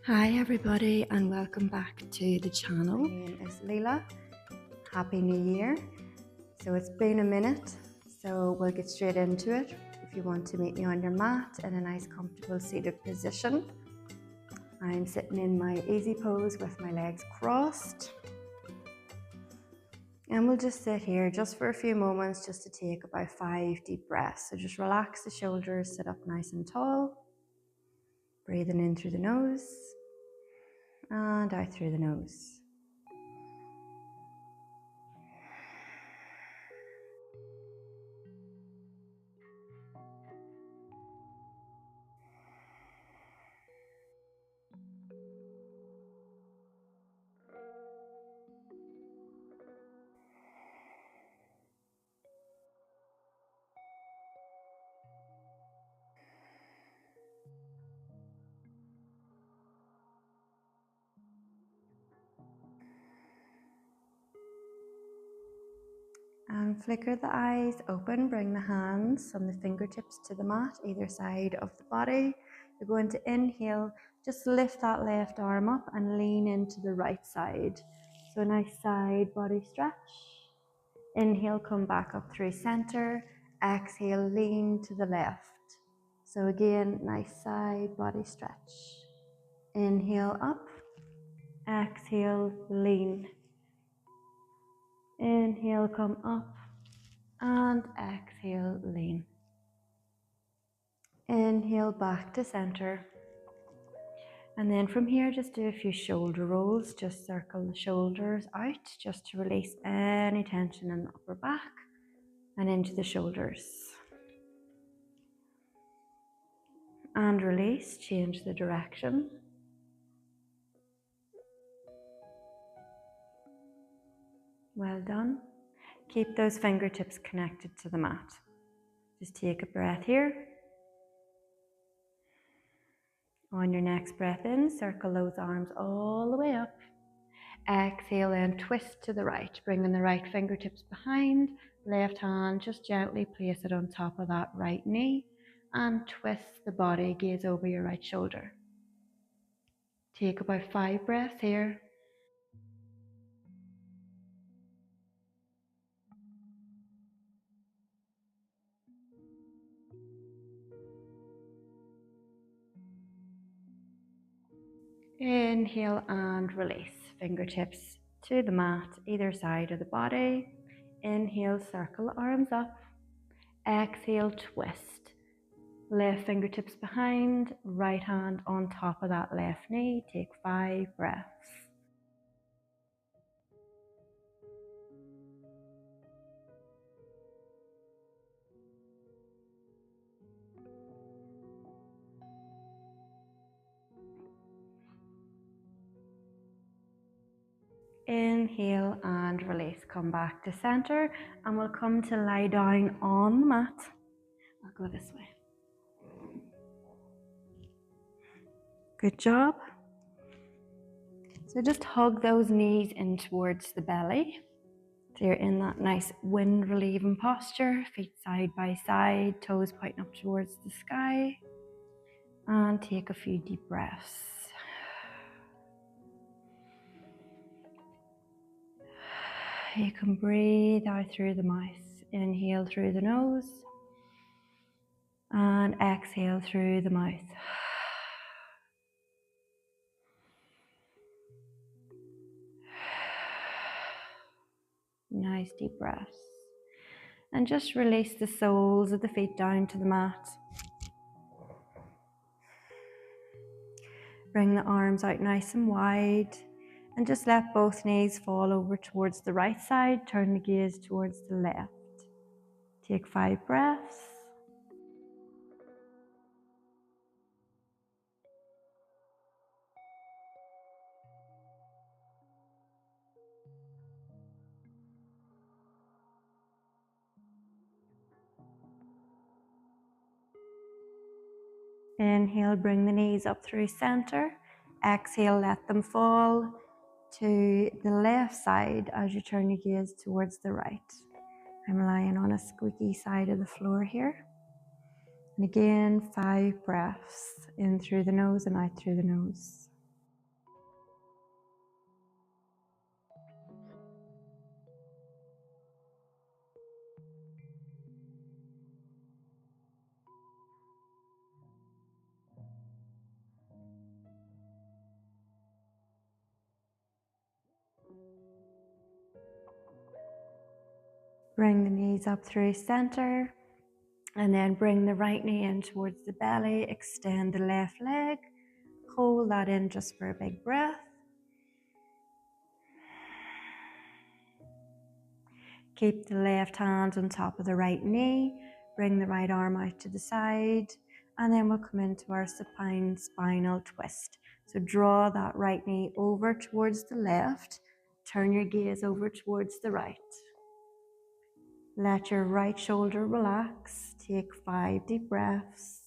Hi everybody and welcome back to the channel. My name is Leila. Happy New Year. So it's been a minute, so we'll get straight into it. If you want to meet me on your mat in a nice comfortable seated position. I'm sitting in my easy pose with my legs crossed. And we'll just sit here just for a few moments just to take about 5 deep breaths. So just relax the shoulders, sit up nice and tall. Breathing in through the nose and out through the nose. And flicker the eyes open, bring the hands from the fingertips to the mat, either side of the body. You're going to inhale, just lift that left arm up and lean into the right side. So a nice side body stretch. Inhale, come back up through center. Exhale, lean to the left. So again, nice side body stretch. Inhale up, exhale, lean. Inhale, come up. And exhale, lean. Inhale back to center. And then from here, just do a few shoulder rolls. Just circle the shoulders out just to release any tension in the upper back and into the shoulders. And release, change the direction. Well done. Keep those fingertips connected to the mat. Just take a breath here. On your next breath in, circle those arms all the way up. Exhale and twist to the right, bringing the right fingertips behind, left hand, just gently place it on top of that right knee and twist the body, gaze over your right shoulder. Take about 5 breaths here. Inhale and release. Fingertips to the mat, either side of the body. Inhale, circle arms up. Exhale, twist. Left fingertips behind, right hand on top of that left knee. Take 5 breaths. Inhale and release. Come back to center and we'll come to lie down on the mat. I'll go this way. Good job. So just hug those knees in towards the belly. So you're in that nice wind relieving posture, feet side by side, toes pointing up towards the sky. And take a few deep breaths. You can breathe out through the mouth. Inhale through the nose and exhale through the mouth. Nice deep breaths. And just release the soles of the feet down to the mat. Bring the arms out nice and wide. And just let both knees fall over towards the right side. Turn the gaze towards the left. Take 5 breaths. Inhale, bring the knees up through center. Exhale, let them fall to the left side as you turn your gaze towards the right. I'm lying on a squeaky side of the floor here. And again, 5 breaths in through the nose and out through the nose. Bring the knees up through center, and then bring the right knee in towards the belly. Extend the left leg. Hold that in just for a big breath. Keep the left hand on top of the right knee. Bring the right arm out to the side. And then we'll come into our supine spinal twist. So draw that right knee over towards the left. Turn your gaze over towards the right. Let your right shoulder relax. Take 5 deep breaths.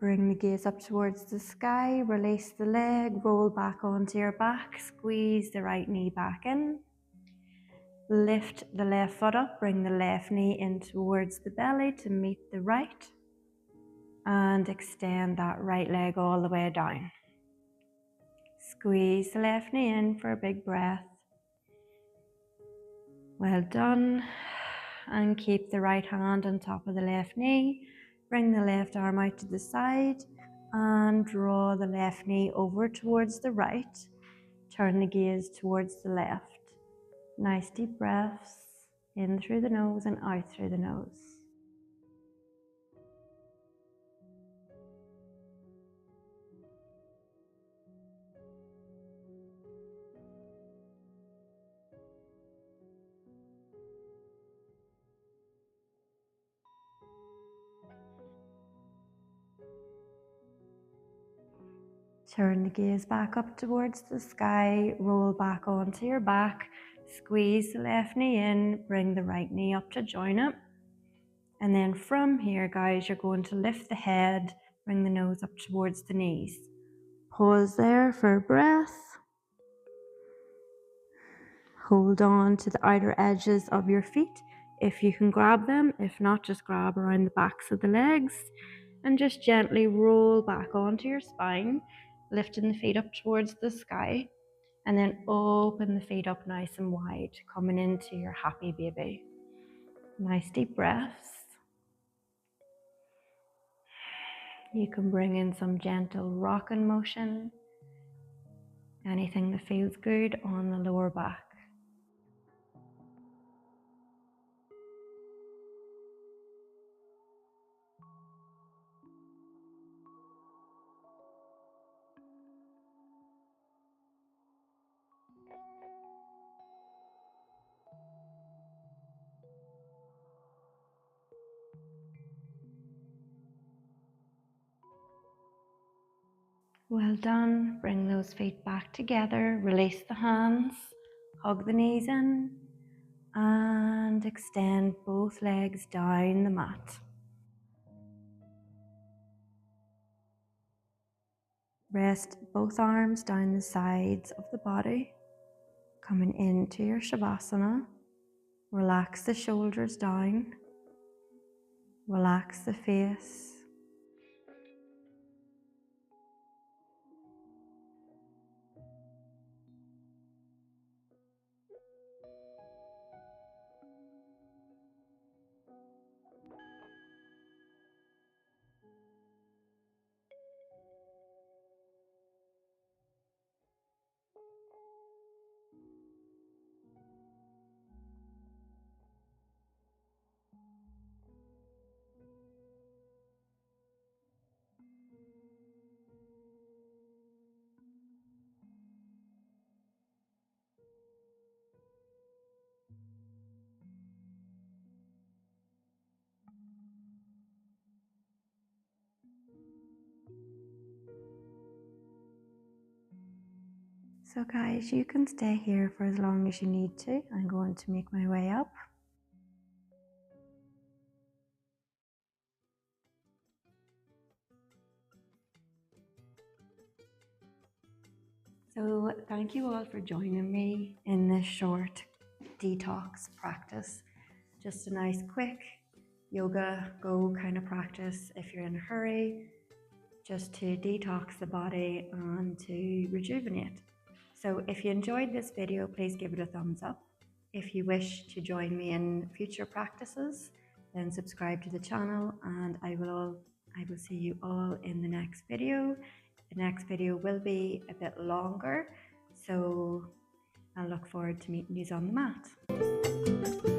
Bring the gaze up towards the sky, release the leg, roll back onto your back, squeeze the right knee back in. Lift the left foot up, bring the left knee in towards the belly to meet the right. And extend that right leg all the way down. Squeeze the left knee in for a big breath. Well done. And keep the right hand on top of the left knee. Bring the left arm out to the side and draw the left knee over towards the right. Turn the gaze towards the left. Nice deep breaths in through the nose and out through the nose. Turn the gaze back up towards the sky, roll back onto your back, squeeze the left knee in, bring the right knee up to join it. And then from here, guys, you're going to lift the head, bring the nose up towards the knees. Pause there for a breath. Hold on to the outer edges of your feet if you can grab them. If not, just grab around the backs of the legs and just gently roll back onto your spine, lifting the feet up towards the sky, and then open the feet up nice and wide, coming into your happy baby. Nice deep breaths. You can bring in some gentle rocking motion, anything that feels good on the lower back. Well done. Bring those feet back together. Release the hands. Hug the knees in. And extend both legs down the mat. Rest both arms down the sides of the body. Coming into your Shavasana. Relax the shoulders down. Relax the face. So guys, you can stay here for as long as you need to. I'm going to make my way up. So thank you all for joining me in this short detox practice. Just a nice quick yoga go kind of practice if you're in a hurry. just to detox the body and to rejuvenate. So if you enjoyed this video, please give it a thumbs up. If you wish to join me in future practices, then subscribe to the channel, and I will see you all in the next video. The next video will be a bit longer, so I look forward to meeting you on the mat.